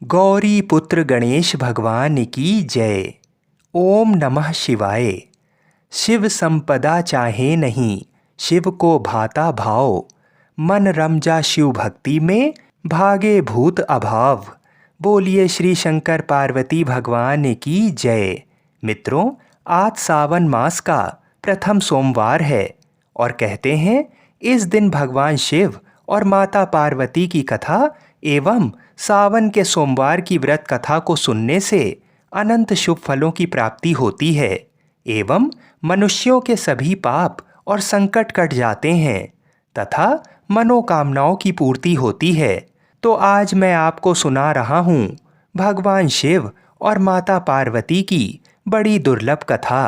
गौरी पुत्र गणेश भगवान की जय। ओम नमः शिवाय। शिव संपदा चाहे नहीं, शिव को भाता भाव। मन रमजा शिव भक्ति में, भागे भूत अभाव। बोलिए श्री शंकर पार्वती भगवान की जय। मित्रों, आज सावन मास का प्रथम सोमवार है और कहते हैं इस दिन भगवान शिव और माता पार्वती की कथा एवं सावन के सोमवार की व्रत कथा को सुनने से अनंत शुभ फलों की प्राप्ति होती है एवं मनुष्यों के सभी पाप और संकट कट जाते हैं तथा मनोकामनाओं की पूर्ति होती है। तो आज मैं आपको सुना रहा हूँ भगवान शिव और माता पार्वती की बड़ी दुर्लभ कथा।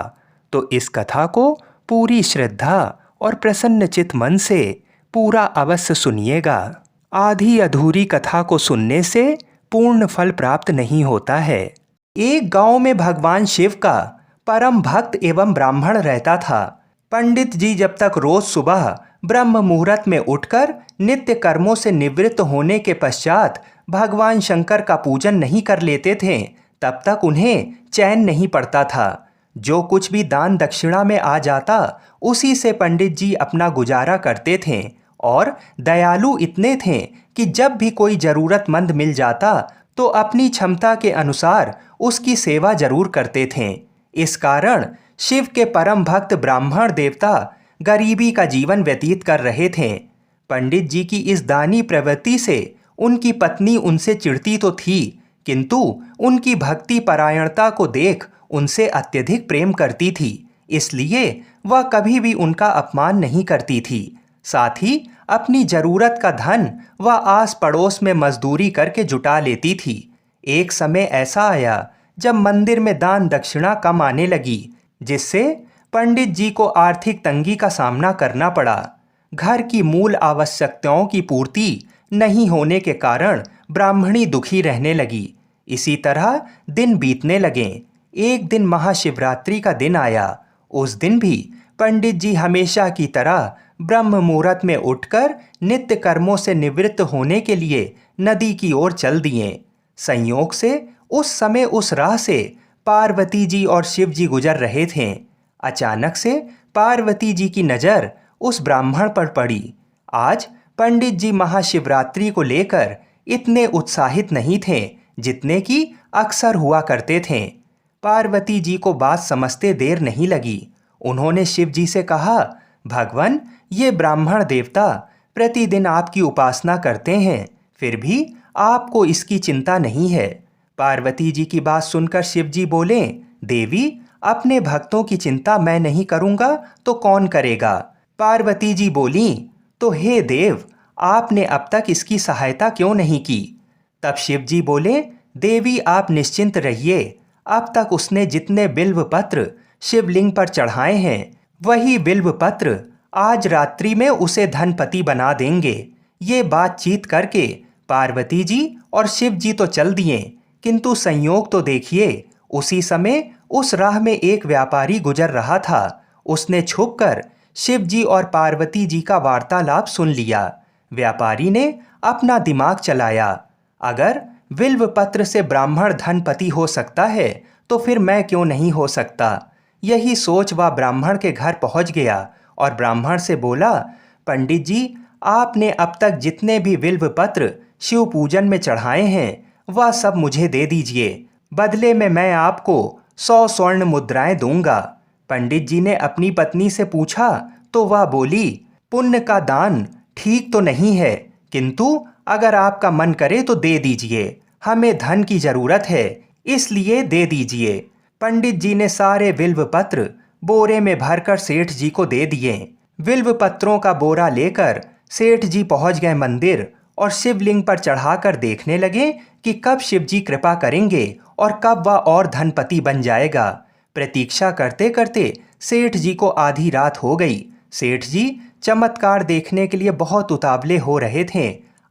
तो इस कथा को पूरी श्रद्धा और प्रसन्नचित मन से पूरा अवश्य सुनिएगा। आधी अधूरी कथा को सुनने से पूर्ण फल प्राप्त नहीं होता है। एक गांव में भगवान शिव का परम भक्त एवं ब्राह्मण रहता था। पंडित जी जब तक रोज सुबह ब्रह्म मुहूर्त में उठकर नित्य कर्मों से निवृत्त होने के पश्चात भगवान शंकर का पूजन नहीं कर लेते थे, तब तक उन्हें चैन नहीं पड़ता था। जो कुछ भी दान दक्षिणा में आ जाता उसी से पंडित जी अपना गुजारा करते थे और दयालु इतने थे कि जब भी कोई ज़रूरतमंद मिल जाता तो अपनी क्षमता के अनुसार उसकी सेवा जरूर करते थे। इस कारण शिव के परम भक्त ब्राह्मण देवता गरीबी का जीवन व्यतीत कर रहे थे। पंडित जी की इस दानी प्रवृत्ति से उनकी पत्नी उनसे चिढ़ती तो थी, किंतु उनकी भक्ति परायणता को देख उनसे अत्यधिक प्रेम करती थी, इसलिए वह कभी भी उनका अपमान नहीं करती थी। साथ ही अपनी जरूरत का धन वह आस पड़ोस में मजदूरी करके जुटा लेती थी। एक समय ऐसा आया जब मंदिर में दान दक्षिणा कम आने लगी, जिससे पंडित जी को आर्थिक तंगी का सामना करना पड़ा। घर की मूल आवश्यकताओं की पूर्ति नहीं होने के कारण ब्राह्मणी दुखी रहने लगी। इसी तरह दिन बीतने लगे। एक दिन महाशिवरात्रि का दिन आया। उस दिन भी पंडित जी हमेशा की तरह ब्रह्म मुहूर्त में उठकर नित्य कर्मों से निवृत्त होने के लिए नदी की ओर चल दिए। संयोग से उस समय उस राह से पार्वती जी और शिव जी गुजर रहे थे। अचानक से पार्वती जी की नज़र उस ब्राह्मण पर पड़ी। आज पंडित जी महाशिवरात्रि को लेकर इतने उत्साहित नहीं थे जितने कि अक्सर हुआ करते थे। पार्वती जी को बात समझते देर नहीं लगी। उन्होंने शिव जी से कहा, भगवान, ये ब्राह्मण देवता प्रतिदिन आपकी उपासना करते हैं, फिर भी आपको इसकी चिंता नहीं है। पार्वती जी की बात सुनकर शिव जी बोले, देवी, अपने भक्तों की चिंता मैं नहीं करूंगा तो कौन करेगा। पार्वती जी बोली, तो हे देव, आपने अब तक इसकी सहायता क्यों नहीं की। तब शिव जी बोले, देवी आप निश्चिंत रहिए, अब तक उसने जितने बिल्व पत्र शिवलिंग पर चढ़ाए हैं वही बिल्व पत्र आज रात्रि में उसे धनपति बना देंगे। ये बातचीत करके पार्वती जी और शिव जी तो चल दिए, किंतु संयोग तो देखिए, उसी समय उस राह में एक व्यापारी गुजर रहा था। उसने छुपकर शिव जी और पार्वती जी का वार्तालाप सुन लिया। व्यापारी ने अपना दिमाग चलाया, अगर बिल्व पत्र से ब्राह्मण धनपति हो सकता है तो फिर मैं क्यों नहीं हो सकता। यही सोच वह ब्राह्मण के घर पहुंच गया और ब्राह्मण से बोला, पंडित जी, आपने अब तक जितने भी बिल्व पत्र शिव पूजन में चढ़ाए हैं वह सब मुझे दे दीजिए, बदले में मैं आपको 100 स्वर्ण मुद्राएं दूंगा। पंडित जी ने अपनी पत्नी से पूछा तो वह बोली, पुण्य का दान ठीक तो नहीं है, किंतु अगर आपका मन करे तो दे दीजिए, हमें धन की जरूरत है, इसलिए दे दीजिए। पंडित जी ने सारे बिल्व पत्र बोरे में भरकर सेठ जी को दे दिए। बिल्व पत्रों का बोरा लेकर सेठ जी पहुंच गए मंदिर और शिवलिंग पर चढ़ाकर देखने लगे कि कब शिव जी कृपा करेंगे और कब वह और धनपति बन जाएगा। प्रतीक्षा करते करते सेठ जी को आधी रात हो गई। सेठ जी चमत्कार देखने के लिए बहुत उतावले हो रहे थे।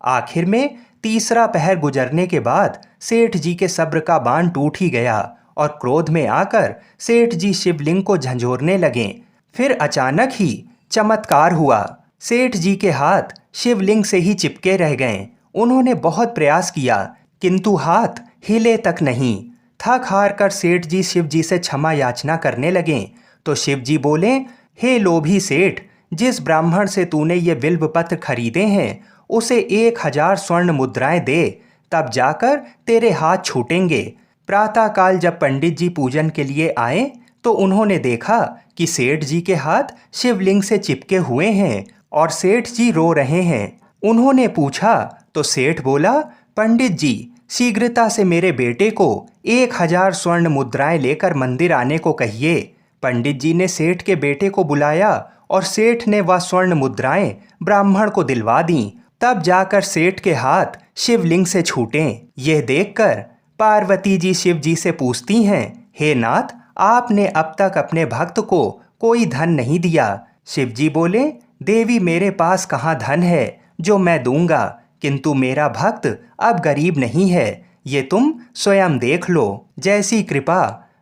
आखिर में तीसरा पहर गुजरने के बाद सेठ जी के सब्र का बांध टूट ही गया और क्रोध में आकर सेठ जी शिवलिंग को झंझोरने लगे। फिर अचानक ही चमत्कार हुआ। सेठ जी के हाथ शिवलिंग से ही चिपके रह गए। उन्होंने बहुत प्रयास किया किंतु हाथ हिले तक नहीं। थक हार कर सेठ जी शिव जी से क्षमा याचना करने लगे तो शिव जी बोले, हे लोभी सेठ, जिस ब्राह्मण से तूने ये बिल्व पत्र खरीदे हैं उसे 1000 स्वर्ण मुद्राएं दे, तब जाकर तेरे हाथ छूटेंगे। प्रातःकाल जब पंडित जी पूजन के लिए आए तो उन्होंने देखा कि सेठ जी के हाथ शिवलिंग से चिपके हुए हैं और सेठ जी रो रहे हैं। उन्होंने पूछा तो सेठ बोला, पंडित जी, शीघ्रता से मेरे बेटे को 1000 स्वर्ण मुद्राएं लेकर मंदिर आने को कहिए। पंडित जी ने सेठ के बेटे को बुलाया और सेठ ने वह स्वर्ण मुद्राएं ब्राह्मण को दिलवा दी। तब जाकर सेठ के हाथ शिवलिंग से छूटे। यह देखकर पार्वती जी शिव जी से पूछती हैं, हे नाथ, आपने अब तक अपने भक्त को कोई धन नहीं दिया। शिव जी बोले, देवी, मेरे पास कहाँ धन है जो मैं दूंगा, किंतु मेरा भक्त अब गरीब नहीं है, ये तुम स्वयं देख लो। जैसी कृपा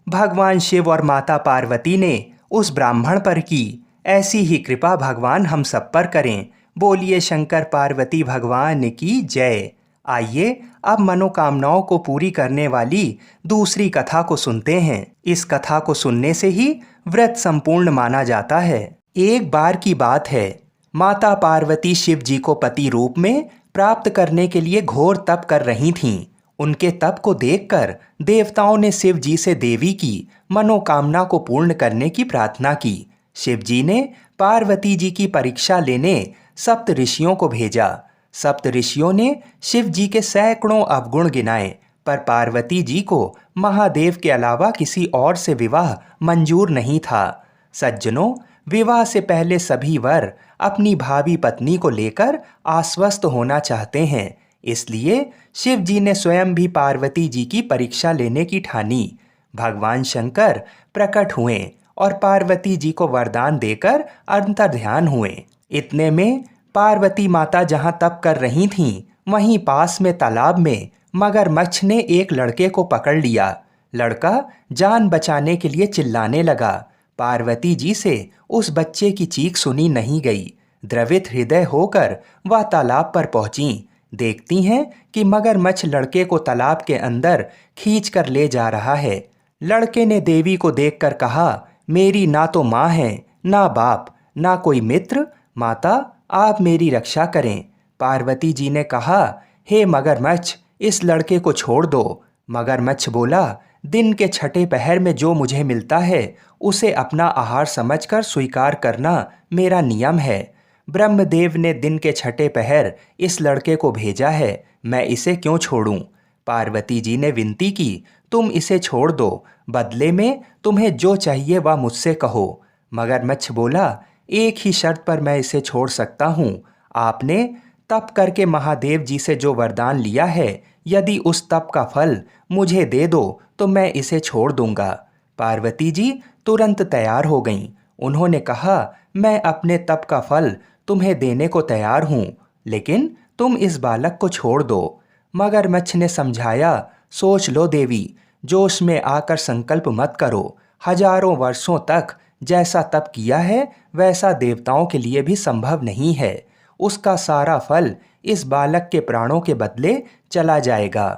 भगवान शिव और माता पार्वती ने उस ब्राह्मण पर की, ऐसी ही कृपा भगवान हम सब पर करें। बोलिए शंकर पार्वती भगवान की जय। आइए अब मनोकामनाओं को पूरी करने वाली दूसरी कथा को सुनते हैं। इस कथा को सुनने से ही व्रत संपूर्ण माना जाता है। एक बार की बात है, माता पार्वती शिव जी को पति रूप में प्राप्त करने के लिए घोर तप कर रही थीं। उनके तप को देखकर देवताओं ने शिव जी से देवी की मनोकामना को पूर्ण करने की प्रार्थना की। शिव जी ने पार्वती जी की परीक्षा लेने सप्त ऋषियों को भेजा। सप्त ऋषियों ने शिव जी के सैकड़ों अवगुण गिनाए, पर पार्वती जी को महादेव के अलावा किसी और से विवाह मंजूर नहीं था। सज्जनों, विवाह से पहले सभी वर अपनी भावी पत्नी को लेकर आश्वस्त होना चाहते हैं, इसलिए शिव जी ने स्वयं भी पार्वती जी की परीक्षा लेने की ठानी। भगवान शंकर प्रकट हुए और पार्वती जी को वरदान देकर अंतर्ध्यान हुए। इतने में पार्वती माता जहाँ तप कर रही थीं, वहीं पास में तालाब में मगरमच्छ ने एक लड़के को पकड़ लिया। लड़का जान बचाने के लिए चिल्लाने लगा। पार्वती जी से उस बच्चे की चीख सुनी नहीं गई। द्रवित हृदय होकर वह तालाब पर पहुंची। देखती हैं कि मगरमच्छ लड़के को तालाब के अंदर खींच कर ले जा रहा है। लड़के ने देवी को देखकर कहा, मेरी ना तो माँ है, ना बाप, ना कोई मित्र। माता, आप मेरी रक्षा करें। पार्वती जी ने कहा, हे मगरमच्छ, इस लड़के को छोड़ दो। मगरमच्छ बोला, दिन के छठे पहर में जो मुझे मिलता है उसे अपना आहार समझकर स्वीकार करना मेरा नियम है। ब्रह्मदेव ने दिन के छठे पहर इस लड़के को भेजा है, मैं इसे क्यों छोड़ूं? पार्वती जी ने विनती की, तुम इसे छोड़ दो, बदले में तुम्हें जो चाहिए वह मुझसे कहो। मगरमच्छ बोला, एक ही शर्त पर मैं इसे छोड़ सकता हूँ। आपने तप करके महादेव जी से जो वरदान लिया है, यदि उस तप का फल मुझे दे दो तो मैं इसे छोड़ दूंगा। पार्वती जी तुरंत तैयार हो गईं। उन्होंने कहा, मैं अपने तप का फल तुम्हें देने को तैयार हूँ, लेकिन तुम इस बालक को छोड़ दो। मगरमच्छ ने समझाया, सोच लो देवी, जोश में आकर संकल्प मत करो। हजारों वर्षों तक जैसा तप किया है वैसा देवताओं के लिए भी संभव नहीं है। उसका सारा फल इस बालक के प्राणों के बदले चला जाएगा।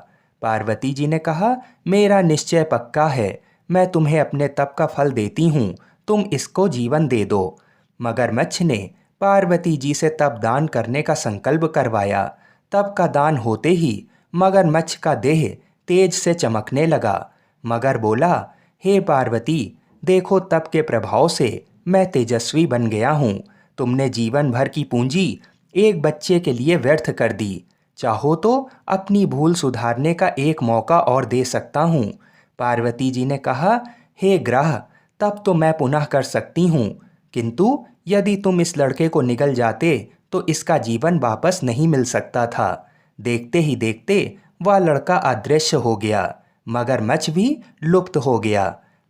पार्वती जी ने कहा, मेरा निश्चय पक्का है, मैं तुम्हें अपने तप का फल देती हूँ, तुम इसको जीवन दे दो। मगरमच्छ ने पार्वती जी से तप दान करने का संकल्प करवाया। तप का दान होते ही मगरमच्छ का देह तेज से चमकने लगा। मगर बोला, हे पार्वती, देखो तप के प्रभाव से मैं तेजस्वी बन गया हूँ। तुमने जीवन भर की पूंजी एक बच्चे के लिए व्यर्थ कर दी। चाहो तो अपनी भूल सुधारने का एक मौका और दे सकता हूँ। पार्वती जी ने कहा, हे ग्रह, तब तो मैं पुनः कर सकती हूँ, किंतु यदि तुम इस लड़के को निगल जाते तो इसका जीवन वापस नहीं मिल सकता था। देखते ही देखते वह लड़का अदृश्य हो गया। मगरमच्छ भी लुप्त हो गया।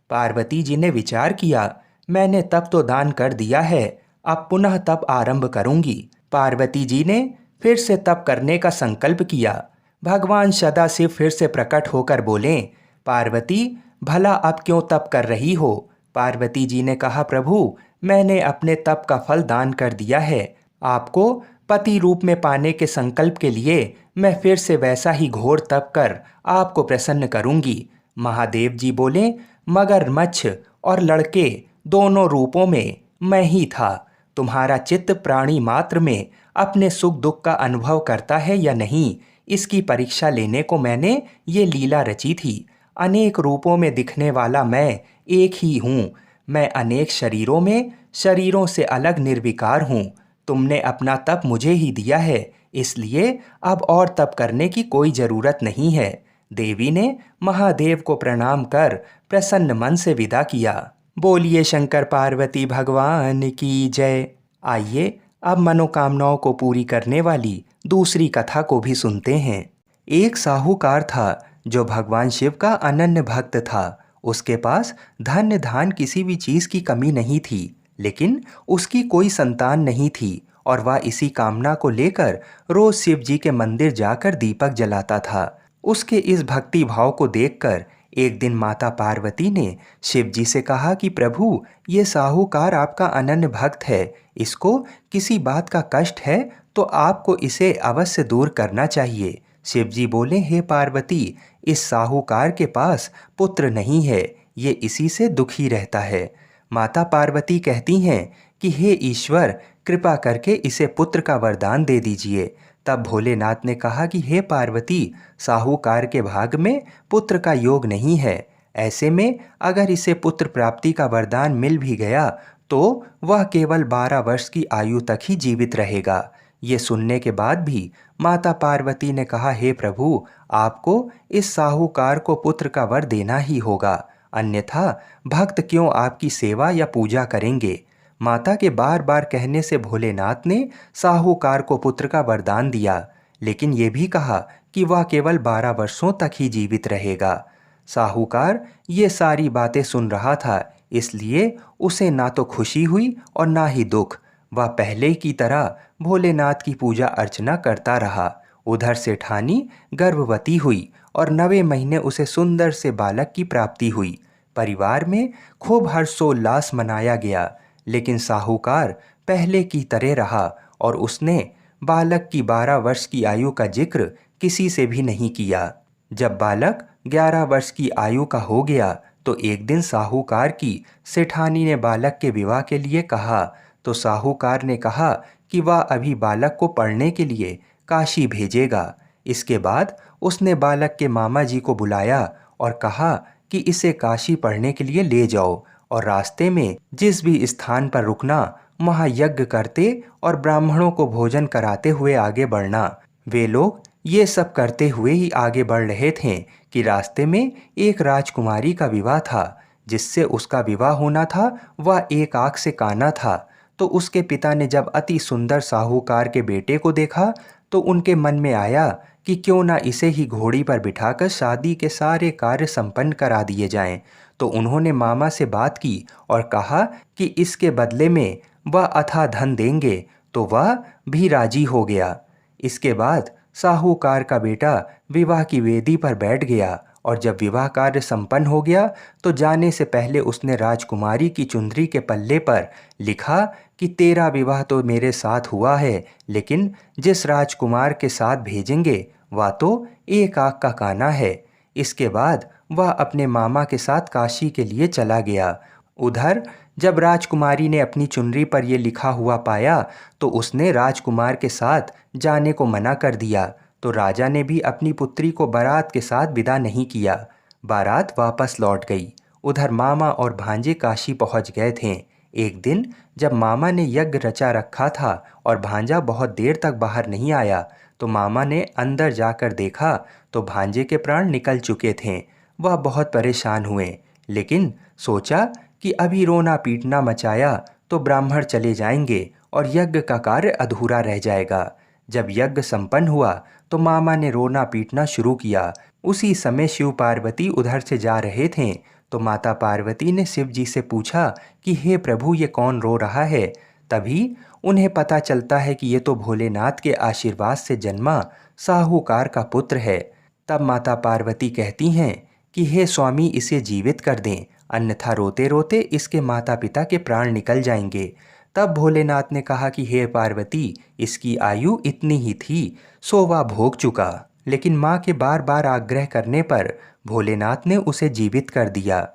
पार्वती जी ने विचार किया, मैंने तप तो दान कर दिया है, अब पुनः तप आरंभ करूंगी। पार्वती जी ने फिर से तप करने का संकल्प किया। भगवान सदाशिव फिर से प्रकट होकर बोले, पार्वती, भला अब क्यों तप कर रही हो? पार्वती जी ने कहा, प्रभु, मैंने अपने तप का फल दान कर दिया है, आपको पति रूप में पाने के संकल्प के लिए मैं फिर से वैसा ही घोर तप कर आपको प्रसन्न करूंगी। महादेव जी बोले, मगरमच्छ और लड़के दोनों रूपों में मैं ही था। तुम्हारा चित्त प्राणी मात्र में अपने सुख दुख का अनुभव करता है या नहीं, इसकी परीक्षा लेने को मैंने ये लीला रची थी। अनेक रूपों में दिखने वाला मैं एक ही हूँ। मैं अनेक शरीरों में शरीरों से अलग निर्विकार हूँ। तुमने अपना तप मुझे ही दिया है, इसलिए अब और तप करने की कोई जरूरत नहीं है। देवी ने महादेव को प्रणाम कर प्रसन्न मन से विदा किया। बोलिए शंकर पार्वती भगवान की जय। आइए अब मनोकामनाओं को पूरी करने वाली दूसरी कथा को भी सुनते हैं। एक साहूकार था जो भगवान शिव का अनन्य भक्त था। उसके पास धन धान किसी भी चीज की कमी नहीं थी, लेकिन उसकी कोई संतान नहीं थी और वह इसी कामना को लेकर रोज शिव जी के मंदिर जाकर दीपक जलाता था। उसके इस भक्ति भाव को देखकर एक दिन माता पार्वती ने शिव जी से कहा कि प्रभु, ये साहूकार आपका अनन्य भक्त है, इसको किसी बात का कष्ट है तो आपको इसे अवश्य दूर करना चाहिए। शिव जी बोले, हे पार्वती, इस साहूकार के पास पुत्र नहीं है, ये इसी से दुखी रहता है। माता पार्वती कहती हैं कि हे ईश्वर, कृपा करके इसे पुत्र का वरदान दे दीजिए। तब भोलेनाथ ने कहा कि हे पार्वती, साहूकार के भाग में पुत्र का योग नहीं है। ऐसे में अगर इसे पुत्र प्राप्ति का वरदान मिल भी गया तो वह केवल 12 वर्ष की आयु तक ही जीवित रहेगा। ये सुनने के बाद भी माता पार्वती ने कहा, हे प्रभु, आपको इस साहूकार को पुत्र का वर देना ही होगा, अन्यथा भक्त क्यों आपकी सेवा या पूजा करेंगे। माता के बार बार कहने से भोलेनाथ ने साहूकार को पुत्र का वरदान दिया, लेकिन ये भी कहा कि वह केवल 12 वर्षों तक ही जीवित रहेगा। साहूकार ये सारी बातें सुन रहा था, इसलिए उसे ना तो खुशी हुई और ना ही दुख। वह पहले की तरह भोलेनाथ की पूजा अर्चना करता रहा। उधर सेठानी गर्भवती हुई और 9वें महीने उसे सुंदर से बालक की प्राप्ति हुई। परिवार में खूब हर्षोल्लास मनाया गया, लेकिन साहूकार पहले की तरह रहा और उसने बालक की 12 वर्ष की आयु का जिक्र किसी से भी नहीं किया। जब बालक 11 वर्ष की आयु का हो गया तो एक दिन साहूकार की सेठानी ने बालक के विवाह के लिए कहा, तो साहूकार ने कहा कि वह अभी बालक को पढ़ने के लिए काशी भेजेगा। इसके बाद उसने बालक के मामा जी को बुलाया और कहा कि इसे काशी पढ़ने के लिए ले जाओ और रास्ते में जिस भी स्थान पर रुकना वहाँ यज्ञ करते और ब्राह्मणों को भोजन कराते हुए आगे बढ़ना। वे लोग ये सब करते हुए ही आगे बढ़ रहे थे कि रास्ते में एक राजकुमारी का विवाह था। जिससे उसका विवाह होना था वह एक आंख से काना था। तो उसके पिता ने जब अति सुंदर साहूकार के बेटे को देखा तो उनके मन में आया कि क्यों ना इसे ही घोड़ी पर बिठाकर शादी के सारे कार्य संपन्न करा दिए जाएं। तो उन्होंने मामा से बात की और कहा कि इसके बदले में वह अथाह धन देंगे, तो वह भी राजी हो गया। इसके बाद साहूकार का बेटा विवाह की वेदी पर बैठ गया और जब विवाह कार्य संपन्न हो गया तो जाने से पहले उसने राजकुमारी की चुंदरी के पल्ले पर लिखा कि तेरा विवाह तो मेरे साथ हुआ है, लेकिन जिस राजकुमार के साथ भेजेंगे वह तो एक आंख का काना है। इसके बाद वह अपने मामा के साथ काशी के लिए चला गया। उधर जब राजकुमारी ने अपनी चुनरी पर यह लिखा हुआ पाया तो उसने राजकुमार के साथ जाने को मना कर दिया। तो राजा ने भी अपनी पुत्री को बारात के साथ विदा नहीं किया। बारात वापस लौट गई। उधर मामा और भांजे काशी पहुंच गए थे। एक दिन जब मामा ने यज्ञ रचा रखा था और भांजा बहुत देर तक बाहर नहीं आया तो मामा ने अंदर जाकर देखा तो भांजे के प्राण निकल चुके थे। वह बहुत परेशान हुए, लेकिन सोचा कि अभी रोना पीटना मचाया तो ब्राह्मण चले जाएंगे और यज्ञ का कार्य अधूरा रह जाएगा। जब यज्ञ संपन्न हुआ तो मामा ने रोना पीटना शुरू किया। उसी समय शिव पार्वती उधर से जा रहे थे तो माता पार्वती ने शिव जी से पूछा कि हे प्रभु, ये कौन रो रहा है। तभी उन्हें पता चलता है कि ये तो भोलेनाथ के आशीर्वाद से जन्मा साहूकार का पुत्र है। तब माता पार्वती कहती हैं कि हे स्वामी, इसे जीवित कर दें, अन्यथा रोते रोते इसके माता पिता के प्राण निकल जाएंगे। तब भोलेनाथ ने कहा कि हे पार्वती, इसकी आयु इतनी ही थी, सो वह भोग चुका। लेकिन माँ के बार बार आग्रह करने पर भोलेनाथ ने उसे जीवित कर दिया।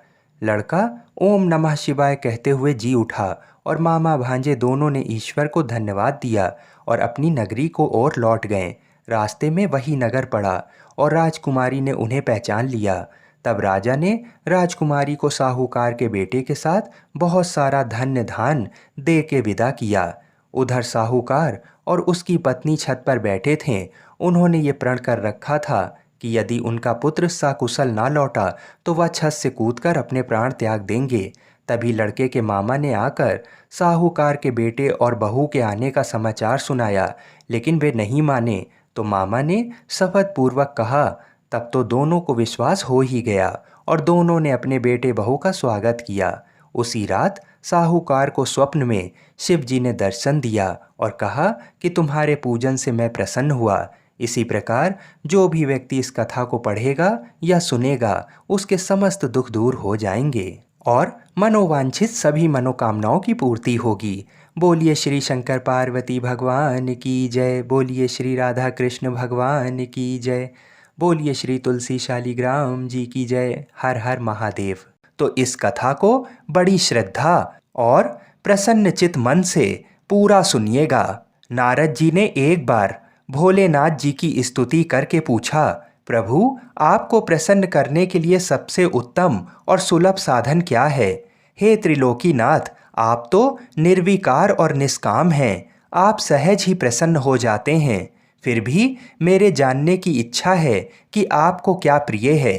लड़का ओम नमः शिवाय कहते हुए जी उठा और मामा भांजे दोनों ने ईश्वर को धन्यवाद दिया और अपनी नगरी को ओर लौट गए। रास्ते में वही नगर पड़ा और राजकुमारी ने उन्हें पहचान लिया। तब राजा ने राजकुमारी को साहूकार के बेटे के साथ बहुत सारा धन्य धान दे के विदा किया। उधर साहूकार और उसकी पत्नी छत पर बैठे थे। उन्होंने ये प्रण कर रखा था कि यदि उनका पुत्र सकुशल ना लौटा तो वह छत से कूदकर अपने प्राण त्याग देंगे। तभी लड़के के मामा ने आकर साहूकार के बेटे और बहू के आने का समाचार सुनाया, लेकिन वे नहीं माने। तो मामा ने शपथ पूर्वक कहा। तब तो दोनों को विश्वास हो ही गया और दोनों ने अपने बेटे बहू का स्वागत किया। उसी रात साहूकार को स्वप्न में शिव जी ने दर्शन दिया और कहा कि तुम्हारे पूजन से मैं प्रसन्न हुआ। इसी प्रकार जो भी व्यक्ति इस कथा को पढ़ेगा या सुनेगा उसके समस्त दुख दूर हो जाएंगे और मनोवांछित सभी मनोकामनाओं की पूर्ति होगी। बोलिए श्री शंकर पार्वती भगवान की जय। बोलिए श्री राधा कृष्ण भगवान की जय। बोलिए श्री तुलसी शालिग्राम जी की जय। हर हर महादेव। तो इस कथा को बड़ी श्रद्धा और प्रसन्न चित मन से पूरा सुनिएगा। नारद जी ने एक बार भोलेनाथ जी की स्तुति करके पूछा, प्रभु, आपको प्रसन्न करने के लिए सबसे उत्तम और सुलभ साधन क्या है? हे त्रिलोकीनाथ, आप तो निर्विकार और निष्काम हैं। आप सहज ही प्रसन्न हो जाते हैं। फिर भी मेरे जानने की इच्छा है कि आपको क्या प्रिय है।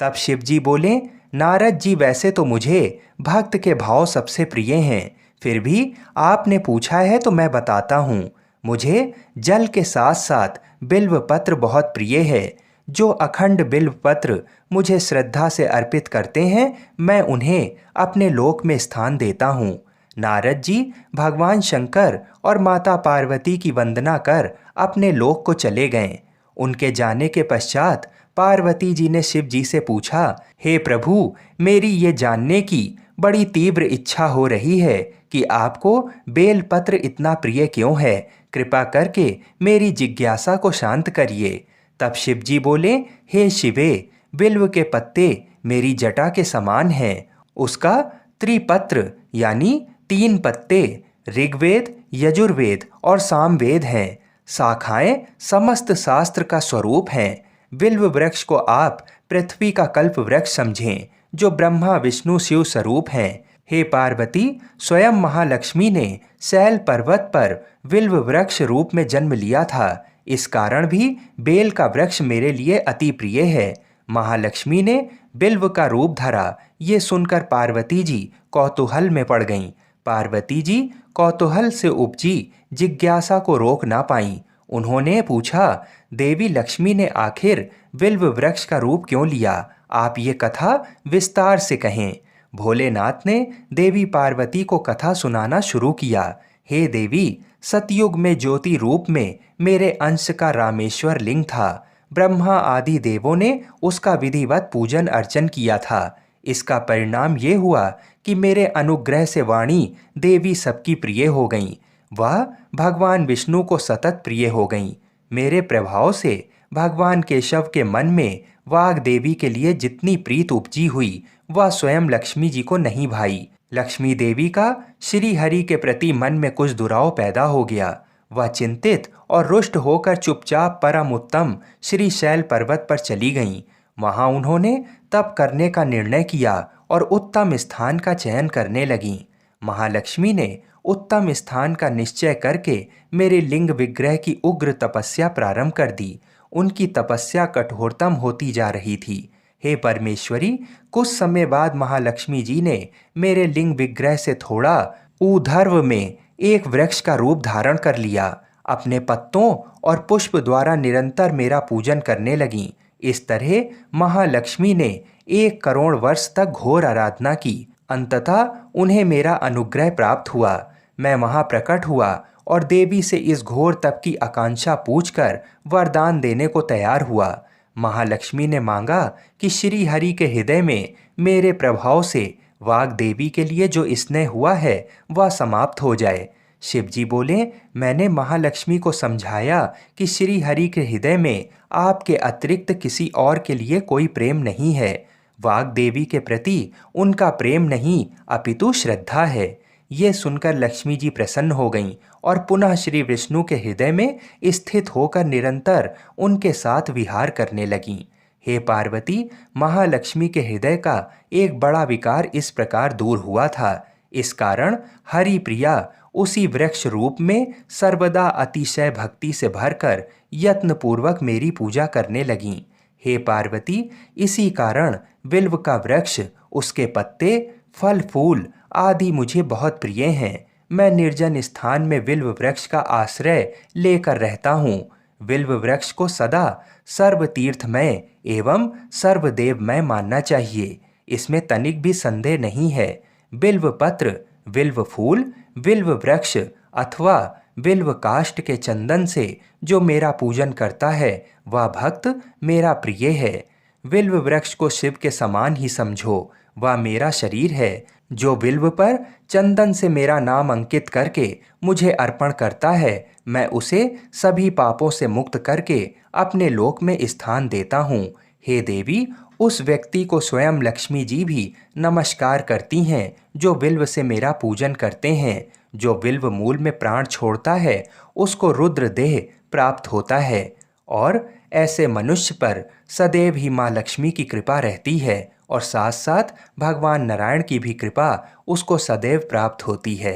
तब शिव जी बोले, नारद जी, वैसे तो मुझे भक्त के भाव सबसे प्रिय हैं, फिर भी आपने पूछा है तो मैं बताता हूँ। मुझे जल के साथ साथ बिल्व पत्र बहुत प्रिय है। जो अखंड बिल्व पत्र मुझे श्रद्धा से अर्पित करते हैं, मैं उन्हें अपने लोक में स्थान देता हूँ। नारद जी भगवान शंकर और माता पार्वती की वंदना कर अपने लोक को चले गए। उनके जाने के पश्चात पार्वती जी ने शिव जी से पूछा, हे प्रभु, मेरी ये जानने की बड़ी तीव्र इच्छा हो रही है कि आपको बेलपत्र इतना प्रिय क्यों है। कृपा करके मेरी जिज्ञासा को शांत करिए। तब शिव जी बोले, हे शिवे, बिल्व के पत्ते मेरी जटा के समान हैं। उसका त्रिपत्र यानी 3 पत्ते ऋग्वेद, यजुर्वेद और सामवेद हैं। शाखाएं समस्त शास्त्र का स्वरूप हैं। बिल्व वृक्ष को आप पृथ्वी का कल्प वृक्ष समझें, जो ब्रह्मा विष्णु शिव स्वरूप हैं। हे पार्वती, स्वयं महालक्ष्मी ने शैल पर्वत पर बिल्व वृक्ष रूप में जन्म लिया था। इस कारण भी बेल का वृक्ष मेरे लिए अति प्रिय है। महालक्ष्मी ने बिल्व का रूप धरा। ये सुनकर पार्वती जी कौतूहल में पड़ गईं। पार्वती जी कौतूहल से उपजी जिज्ञासा को रोक ना पाईं। उन्होंने पूछा, देवी लक्ष्मी ने आखिर बिल्व वृक्ष का रूप क्यों लिया? आप ये कथा विस्तार से कहें। भोलेनाथ ने देवी पार्वती को कथा सुनाना शुरू किया। हे देवी, सतयुग में ज्योति रूप में मेरे अंश का रामेश्वर लिंग था। ब्रह्मा आदि देवों ने उसका विधिवत पूजन अर्चन किया था। इसका परिणाम ये हुआ कि मेरे अनुग्रह से वाणी देवी सबकी प्रिय हो गईं। वह भगवान विष्णु को सतत प्रिय हो गईं। मेरे प्रभाव से भगवान केशव के मन में वाग देवी के लिए जितनी प्रीत उपजी हुई, वह स्वयं लक्ष्मी जी को नहीं भाई। लक्ष्मी देवी का श्री हरि के प्रति मन में कुछ दुराव पैदा हो गया। वह चिंतित और रुष्ट होकर चुपचाप परम उत्तम श्री शैल पर्वत पर चली गईं। वहां उन्होंने तप करने का निर्णय किया और उत्तम स्थान का चयन करने लगीं। महालक्ष्मी ने उत्तम स्थान का निश्चय करके मेरे लिंग विग्रह की उग्र तपस्या प्रारंभ कर दी। उनकी तपस्या कठोरतम होती जा रही थी। हे परमेश्वरी, कुछ समय बाद महालक्ष्मी जी ने मेरे लिंग विग्रह से थोड़ा ऊर्ध्व में एक वृक्ष का रूप धारण कर लिया। अपने पत्तों और पुष्प द्वारा निरंतर मेरा पूजन करने लगीं। इस तरह महालक्ष्मी ने 1 करोड़ वर्ष तक घोर आराधना की। अंततः उन्हें मेरा अनुग्रह प्राप्त हुआ। मैं वहां प्रकट हुआ और देवी से इस घोर तप की आकांक्षा पूछकर वरदान देने को तैयार हुआ। महालक्ष्मी ने मांगा कि श्री हरि के हृदय में मेरे प्रभाव से वाग देवी के लिए जो स्नेह हुआ है वह समाप्त हो जाए। शिव जी बोले, मैंने महालक्ष्मी को समझाया कि श्री हरि के हृदय में आपके अतिरिक्त किसी और के लिए कोई प्रेम नहीं है। वाग देवी के प्रति उनका प्रेम नहीं अपितु श्रद्धा है। ये सुनकर लक्ष्मी जी प्रसन्न हो गईं और पुनः श्री विष्णु के हृदय में स्थित होकर निरंतर उनके साथ विहार करने लगीं। हे पार्वती, महालक्ष्मी के हृदय का एक बड़ा विकार इस प्रकार दूर हुआ था। इस कारण हरि प्रिया उसी वृक्ष रूप में सर्वदा अतिशय भक्ति से भरकर यत्नपूर्वक मेरी पूजा करने लगीं। हे पार्वती, इसी कारण बिल्व का वृक्ष, उसके पत्ते, फल फूल आदि मुझे बहुत प्रिय हैं। मैं निर्जन स्थान में बिल्व वृक्ष का आश्रय लेकर रहता हूँ। बिल्व वृक्ष को सदा सर्वतीर्थमय एवं सर्वदेवमय मानना चाहिए, इसमें तनिक भी संदेह नहीं है। बिल्व पत्र, बिल्व फूल, बिल्व वृक्ष अथवा बिल्व काष्ठ के चंदन से जो मेरा पूजन करता है वह भक्त मेरा प्रिय है। बिल्व वृक्ष को शिव के समान ही समझो, वह मेरा शरीर है। जो बिल्व पर चंदन से मेरा नाम अंकित करके मुझे अर्पण करता है, मैं उसे सभी पापों से मुक्त करके अपने लोक में स्थान देता हूँ। हे देवी, उस व्यक्ति को स्वयं लक्ष्मी जी भी नमस्कार करती हैं जो बिल्व से मेरा पूजन करते हैं। जो बिल्व मूल में प्राण छोड़ता है उसको रुद्र देह प्राप्त होता है और ऐसे मनुष्य पर सदैव ही माँ लक्ष्मी की कृपा रहती है और साथ साथ भगवान नारायण की भी कृपा उसको सदैव प्राप्त होती है।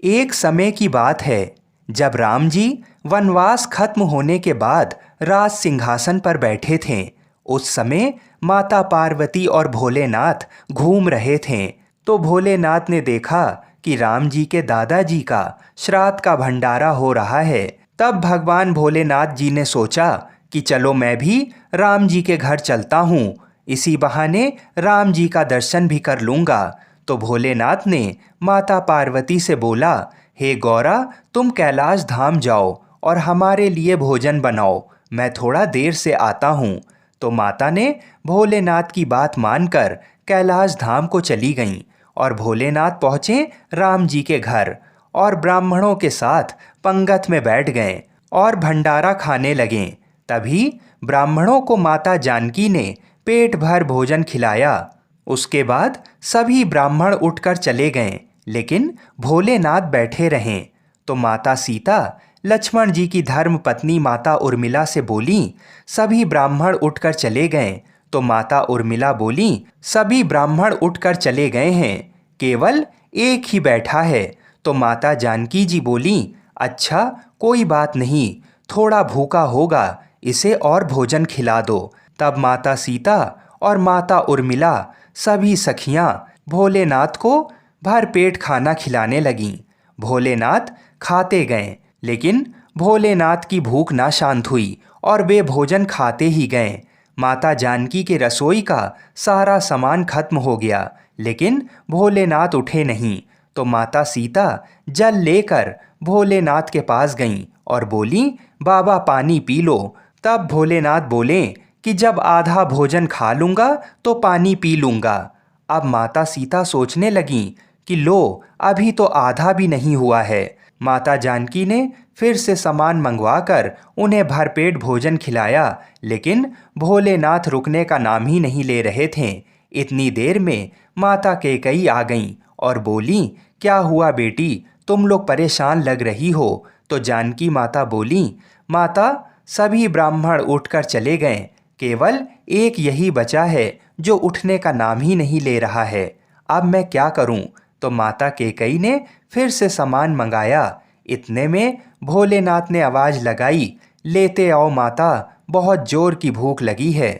एक समय की बात है जब राम जी वनवास खत्म होने के बाद राज सिंहासन पर बैठे थे। उस समय माता पार्वती और भोलेनाथ घूम रहे थे। तो भोलेनाथ ने देखा कि राम जी के दादाजी का श्राद्ध का भंडारा हो रहा है। तब भगवान भोलेनाथ जी ने सोचा कि चलो मैं भी राम जी के घर चलता हूँ, इसी बहाने राम जी का दर्शन भी कर लूँगा। तो भोलेनाथ ने माता पार्वती से बोला, हे गौरा, तुम कैलाश धाम जाओ और हमारे लिए भोजन बनाओ, मैं थोड़ा देर से आता हूँ। तो माता ने भोलेनाथ की बात मानकर कैलाश धाम को चली गईं और भोलेनाथ पहुँचे राम जी के घर और ब्राह्मणों के साथ पंगत में बैठ गए और भंडारा खाने लगे। तभी ब्राह्मणों को माता जानकी ने पेट भर भोजन खिलाया। उसके बाद सभी ब्राह्मण उठकर चले गए, लेकिन भोलेनाथ बैठे रहे। तो माता सीता लक्ष्मण जी की धर्म पत्नी माता उर्मिला से बोली, सभी ब्राह्मण उठकर चले गए। तो माता उर्मिला बोली, सभी ब्राह्मण उठकर चले गए हैं, केवल एक ही बैठा है। तो माता जानकी जी बोली, अच्छा कोई बात नहीं, थोड़ा भूखा होगा, इसे और भोजन खिला दो। तब माता सीता और माता उर्मिला सभी सखियां भोलेनाथ को भर पेट खाना खिलाने लगीं। भोलेनाथ खाते गए, लेकिन भोलेनाथ की भूख ना शांत हुई और वे भोजन खाते ही गए। माता जानकी के रसोई का सारा सामान खत्म हो गया, लेकिन भोलेनाथ उठे नहीं। तो माता सीता जल लेकर भोलेनाथ के पास गईं और बोली, बाबा पानी पी लो। तब भोलेनाथ बोले कि जब आधा भोजन खा लूँगा तो पानी पी लूँगा। अब माता सीता सोचने लगीं कि लो, अभी तो आधा भी नहीं हुआ है। माता जानकी ने फिर से सामान मंगवाकर उन्हें भरपेट भोजन खिलाया, लेकिन भोलेनाथ रुकने का नाम ही नहीं ले रहे थे। इतनी देर में माता कैकेयी आ गईं और बोली, क्या हुआ बेटी, तुम लोग परेशान लग रही हो। तो जानकी माता बोली, माता सभी ब्राह्मण उठकर चले गए, केवल एक यही बचा है जो उठने का नाम ही नहीं ले रहा है, अब मैं क्या करूं। तो माता कैकेयी ने फिर से सामान मंगाया। इतने में भोलेनाथ ने आवाज़ लगाई, लेते आओ माता, बहुत जोर की भूख लगी है।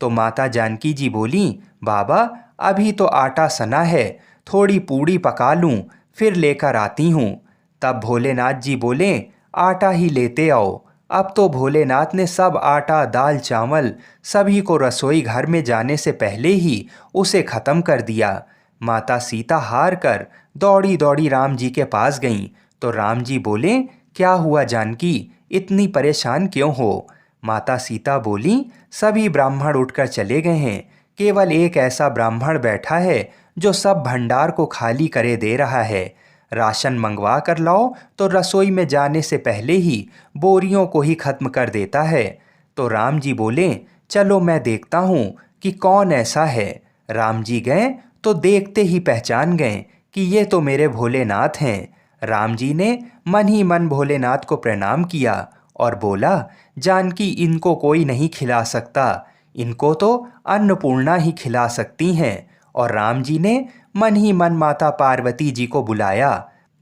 तो माता जानकी जी बोली, बाबा अभी तो आटा सना है, थोड़ी पूड़ी पका लूँ फिर लेकर आती हूँ। तब भोलेनाथ जी बोले, आटा ही लेते आओ। अब तो भोलेनाथ ने सब आटा दाल चावल सभी को रसोई घर में जाने से पहले ही उसे ख़त्म कर दिया। माता सीता हार कर दौड़ी दौड़ी राम जी के पास गईं। तो राम जी बोले, क्या हुआ जानकी, इतनी परेशान क्यों हो। माता सीता बोली, सभी ब्राह्मण उठकर चले गए हैं, केवल एक ऐसा ब्राह्मण बैठा है जो सब भंडार को खाली करे दे रहा है। राशन मंगवा कर लाओ तो रसोई में जाने से पहले ही बोरियों को ही खत्म कर देता है। तो राम जी बोले, चलो मैं देखता हूँ कि कौन ऐसा है। राम जी गए तो देखते ही पहचान गए कि ये तो मेरे भोलेनाथ हैं। राम जी ने मन ही मन भोलेनाथ को प्रणाम किया और बोला, जानकी इनको कोई नहीं खिला सकता, इनको तो अन्नपूर्णा ही खिला सकती हैं। और राम जी ने मन ही मन माता पार्वती जी को बुलाया।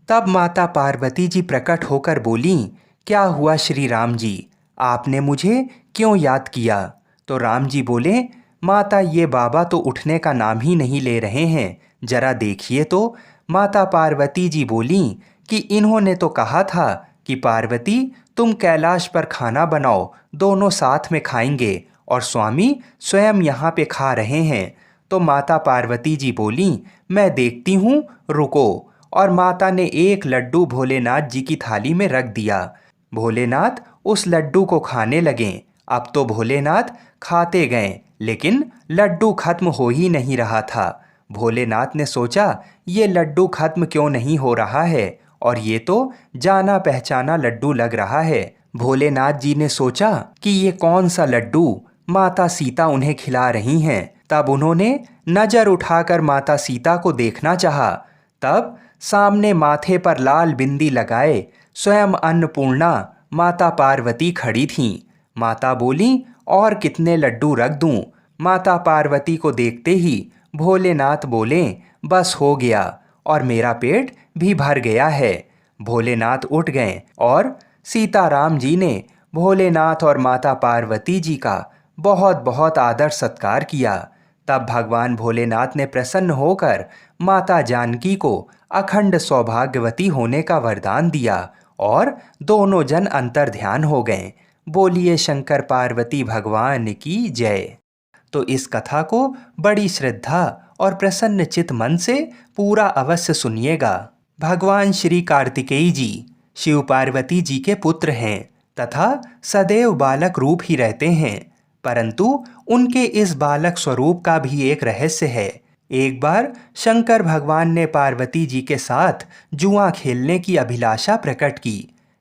तब माता पार्वती जी प्रकट होकर बोली, क्या हुआ श्री राम जी, आपने मुझे क्यों याद किया? तो राम जी बोले, माता ये बाबा तो उठने का नाम ही नहीं ले रहे हैं, जरा देखिए तो। माता पार्वती जी बोली कि इन्होंने तो कहा था कि पार्वती तुम कैलाश पर खाना बनाओ, दोनों साथ में खाएंगे, और स्वामी स्वयं यहाँ पे खा रहे हैं। तो माता पार्वती जी बोली, मैं देखती हूँ, रुको। और माता ने एक लड्डू भोलेनाथ जी की थाली में रख दिया। भोलेनाथ उस लड्डू को खाने लगे। अब तो भोलेनाथ खाते गए, लेकिन लड्डू खत्म हो ही नहीं रहा था। भोलेनाथ ने सोचा, ये लड्डू खत्म क्यों नहीं हो रहा है, और ये तो जाना पहचाना लड्डू लग रहा है। भोलेनाथ जी ने सोचा कि ये कौन सा लड्डू माता सीता उन्हें खिला रही हैं। तब उन्होंने नजर उठाकर माता सीता को देखना चाहा। तब सामने माथे पर लाल बिंदी लगाए स्वयं अन्नपूर्णा माता पार्वती खड़ी थीं। माता बोली, और कितने लड्डू रख दूं? माता पार्वती को देखते ही भोलेनाथ बोले, बस हो गया, और मेरा पेट भी भर गया है। भोलेनाथ उठ गए और सीताराम जी ने भोलेनाथ और माता पार्वती जी का बहुत बहुत आदर सत्कार किया। तब भगवान भोलेनाथ ने प्रसन्न होकर माता जानकी को अखंड सौभाग्यवती होने का वरदान दिया और दोनों जन अंतर ध्यान हो गए। बोलिए शंकर पार्वती भगवान की जय। तो इस कथा को बड़ी श्रद्धा और प्रसन्न चित मन से पूरा अवश्य सुनिएगा। भगवान श्री कार्तिकेय जी शिव पार्वती जी के पुत्र हैं तथा सदैव बालक रूप ही रहते हैं, परंतु उनके इस बालक स्वरूप का भी एक रहस्य है। एक बार शंकर भगवान ने पार्वती जी के साथ जुआ खेलने की अभिलाषा प्रकट की।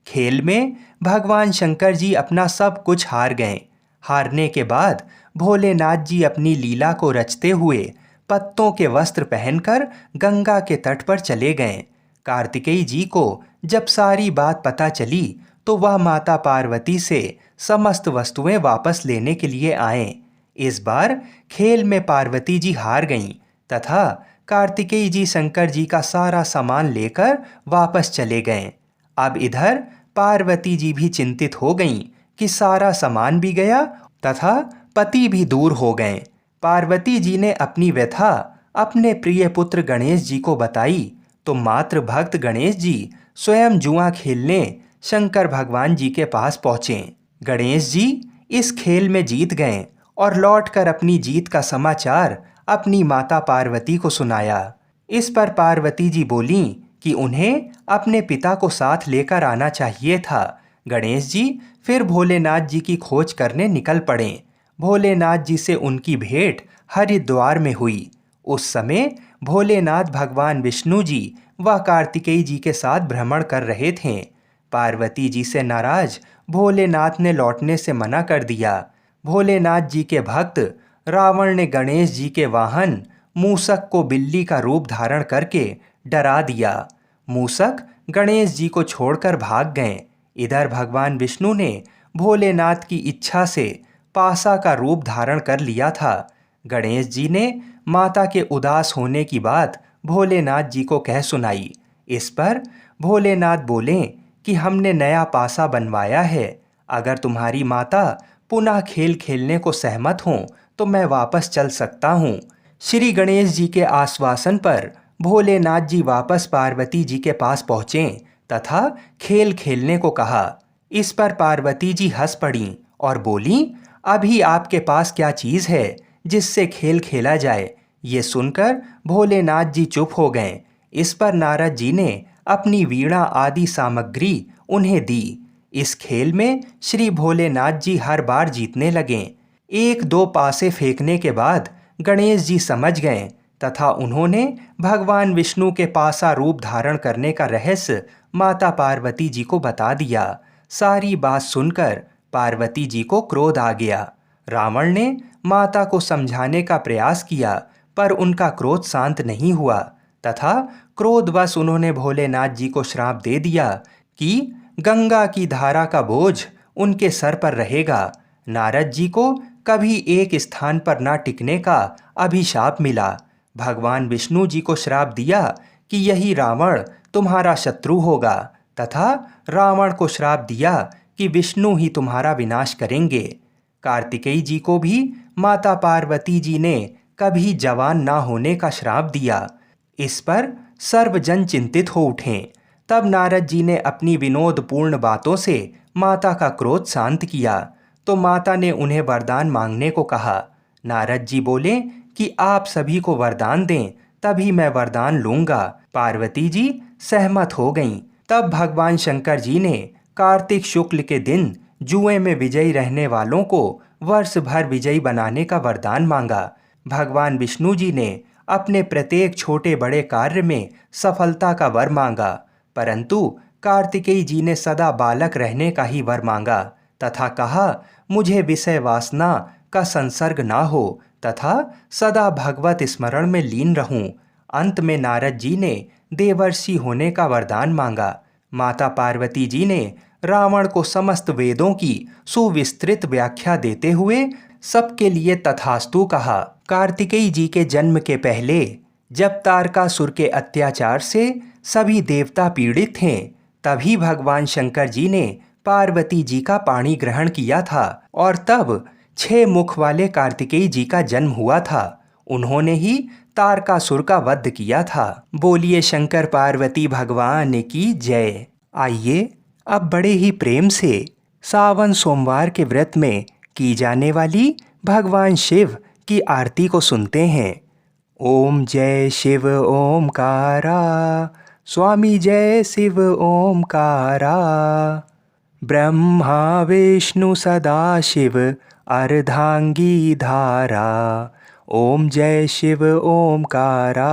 खेल में भगवान शंकर जी अपना सब कुछ हार गए। हारने के बाद भोलेनाथ जी अपनी लीला को रचते हुए पत्तों के वस्त्र पहनकर गंगा के तट पर चले गए। कार्तिकेय जी को जब सारी बात पता चली तो वह माता पार्वती से समस्त वस्तुएं वापस लेने के लिए आए। इस बार खेल में पार्वती जी हार गईं तथा कार्तिकेय जी शंकर जी का सारा सामान लेकर वापस चले गए। अब इधर पार्वती जी भी चिंतित हो गईं कि सारा सामान भी गया तथा पति भी दूर हो गए। पार्वती जी ने अपनी व्यथा अपने प्रिय पुत्र गणेश जी को बताई तो मात्र भक्त गणेश जी स्वयं जुआ खेलने शंकर भगवान जी के पास पहुँचे। गणेश जी इस खेल में जीत गए और लौटकर अपनी जीत का समाचार अपनी माता पार्वती को सुनाया। इस पर पार्वती जी बोलीं कि उन्हें अपने पिता को साथ लेकर आना चाहिए था। गणेश जी फिर भोलेनाथ जी की खोज करने निकल पड़े। भोलेनाथ जी से उनकी भेंट हरिद्वार में हुई। उस समय भोलेनाथ भगवान विष्णु जी व कार्तिकेय जी के साथ भ्रमण कर रहे थे। पार्वती जी से नाराज भोलेनाथ ने लौटने से मना कर दिया। भोलेनाथ जी के भक्त रावण ने गणेश जी के वाहन मूसक को बिल्ली का रूप धारण करके डरा दिया। मूसक गणेश जी को छोड़कर भाग गए। इधर भगवान विष्णु ने भोलेनाथ की इच्छा से पासा का रूप धारण कर लिया था। गणेश जी ने माता के उदास होने की बात भोलेनाथ जी को कह सुनाई। इस पर भोलेनाथ बोले कि हमने नया पासा बनवाया है, अगर तुम्हारी माता पुनः खेल खेलने को सहमत हों तो मैं वापस चल सकता हूँ। श्री गणेश जी के आश्वासन पर भोलेनाथ जी वापस पार्वती जी के पास पहुँचे तथा खेल खेलने को कहा। इस पर पार्वती जी हंस पड़ीं और बोलीं, अभी आपके पास क्या चीज़ है जिससे खेल खेला जाए? ये सुनकर भोलेनाथ जी चुप हो गए। इस पर नारद जी ने अपनी वीणा आदि सामग्री उन्हें दी। इस खेल में श्री भोलेनाथ जी हर बार जीतने लगे। एक दो पासे फेंकने के बाद गणेश जी समझ गए तथा उन्होंने भगवान विष्णु के पासा रूप धारण करने का रहस्य माता पार्वती जी को बता दिया। सारी बात सुनकर पार्वती जी को क्रोध आ गया। रावण ने माता को समझाने का प्रयास किया, पर उनका क्रोध शांत नहीं हुआ तथा क्रोधवश उन्होंने भोलेनाथ जी को श्राप दे दिया कि गंगा की धारा का बोझ उनके सर पर रहेगा। नारद जी को कभी एक स्थान पर न टिकने का अभिशाप मिला। भगवान विष्णु जी को श्राप दिया कि यही रावण तुम्हारा शत्रु होगा तथा रावण को श्राप दिया कि विष्णु ही तुम्हारा विनाश करेंगे। कार्तिकेय जी को भी माता पार्वती जी ने कभी जवान ना होने का श्राप दिया। इस पर सर्वजन चिंतित हो उठे। तब नारद जी ने अपनी विनोदपूर्ण बातों से माता का क्रोध शांत किया, तो माता ने उन्हें वरदान मांगने को कहा। नारद जी बोले कि आप सभी को वरदान दें, तभी मैं वरदान लूंगा। पार्वती जी सहमत हो गईं। तब भगवान शंकर जी ने कार्तिक शुक्ल के दिन जुए में विजयी रहने वालों को वर्ष भर विजयी बनाने का वरदान मांगा। भगवान विष्णु जी ने अपने प्रत्येक छोटे बड़े कार्य में सफलता का वर मांगा, परंतु कार्तिकेय जी ने सदा बालक रहने का ही वर मांगा तथा कहा, मुझे विषय वासना का संसर्ग ना हो तथा सदा भगवत स्मरण में लीन रहूं। अंत में नारद जी ने देवर्षि होने का वरदान मांगा। माता पार्वती जी ने रावण को समस्त वेदों की सुविस्तृत व्याख्या देते हुए सबके लिए तथास्तु कहा। कार्तिकेय जी के जन्म के पहले, जब तारकासुर के अत्याचार से सभी देवता पीड़ित थे, तभी भगवान शंकर जी ने पार्वती जी का पाणी ग्रहण किया था और तब 6 मुख वाले कार्तिकेय जी का जन्म हुआ था। उन्होंने ही तारकासुर का वध किया था। बोलिए शंकर पार्वती भगवान की जय। आइए अब बड़े ही प्रेम से सावन सोमवार के व्रत में की जाने वाली भगवान शिव की आरती को सुनते हैं। ओम जय शिव ओमकारा, स्वामी जय शिव ओमकारा। ब्रह्मा विष्णु सदा शिव अर्धांगी धारा। ओम जय शिव ओमकारा।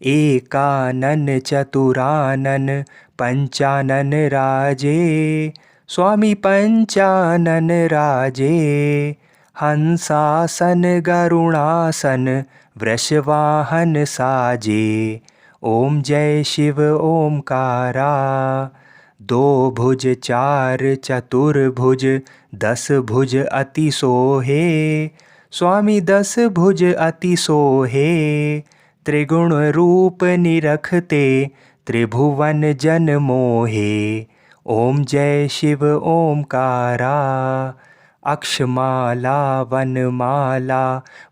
एकानन चतुरानन पंचानन राजे, स्वामी पंचानन राजे। हंसासन गरुणासन वृषवाहन साजे। ओम जय शिव ओमकारा। 2 भुज 4 चतुर्भुज 10 भुज अति सोहे, स्वामी 10 भुज अति सोहे। त्रिगुण रूप निरखते त्रिभुवन जन मोहे। ओम जय शिव ओमकारा। अक्षमाला वनमाला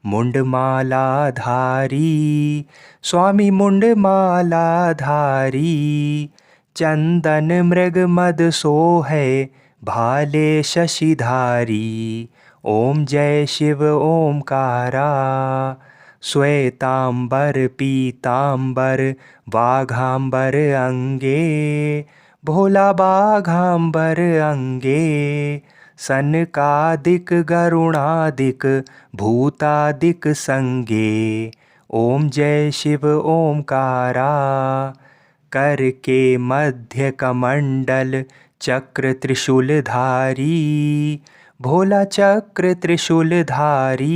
मुंडमाला धारी, स्वामी मुंडमाला धारी। चंदन मृग मद सोहे भाले शशिधारी। ओम जय शिव ओमकारा। श्वेतांबर पीतांबर बाघांबर अंगे, भोला बाघांबर अंगे। सनकादिक गरुणादिक भूतादिक संगे। ओम जय शिव ओमकारा। कर के मध्य कमंडल चक्र त्रिशूलधारी, भोला चक्र त्रिशूलधारी।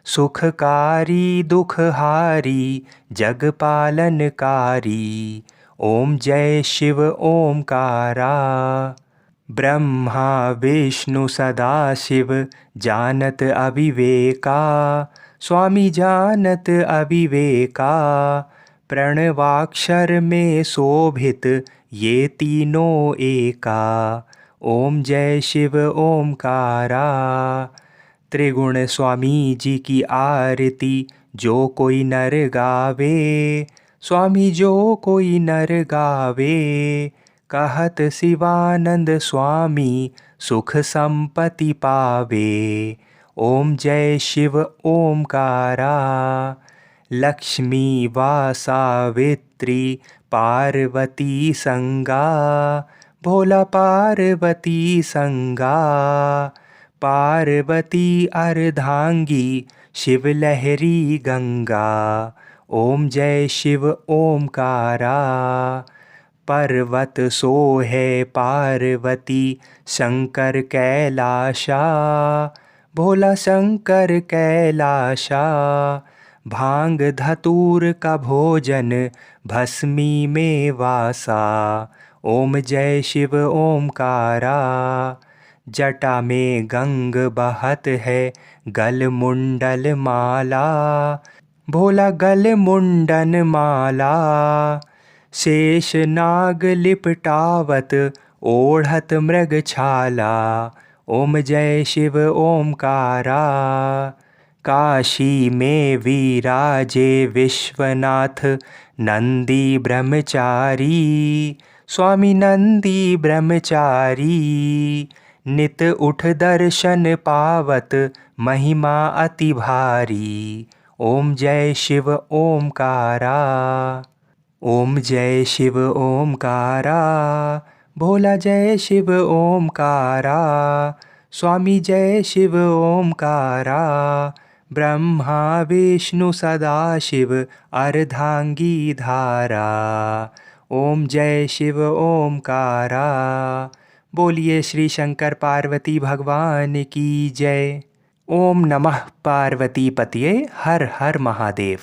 सुखकारी दुखहारी जगपालनकारी। ओम जय शिव ओमकारा। ब्रह्मा विष्णु सदा शिव जानत अविवेका, स्वामी जानत अविवेका। प्रणवाक्षर में शोभित ये तीनों एका। ओम जय शिव ओमकारा। त्रिगुण स्वामी जी की आरती जो कोई नर गावे, स्वामी जो कोई नर गावे। कहत शिवानंद स्वामी सुख संपत्ति पावे। ओम जय शिव ओमकारा। लक्ष्मी वा सावित्री पार्वती संगा, भोला पार्वती संगा। पार्वती अर्धांगी शिव लहरी गंगा। ओम जय शिव ओमकारा। पर्वत सोहे पार्वती शंकर कैलाशा। भोला शंकर कैलाशा। भांग धतूर का भोजन भस्मी में वासा। ओम जय शिव ओमकारा। जटा में गंग बहत है गल मुंडल माला। भोला गल मुंडन माला। शेष नाग लिपटावत ओढ़त मृग छाला। ओम जय शिव ओमकारा। काशी में विराजे विश्वनाथ नंदी ब्रह्मचारी। स्वामी नंदी ब्रह्मचारी। नित उठ दर्शन पावत महिमा अति भारी। ओम जय शिव ओमकारा। ओम जय शिव ओमकारा। भोला जय शिव ओमकारा। स्वामी जय शिव ओमकारा। ब्रह्मा विष्णु सदाशिव अर्धांगी धारा। ओम जय शिव ओमकारा। बोलिए श्री शंकर पार्वती भगवान की जय। ओम नमः पार्वती पतये। हर हर महादेव।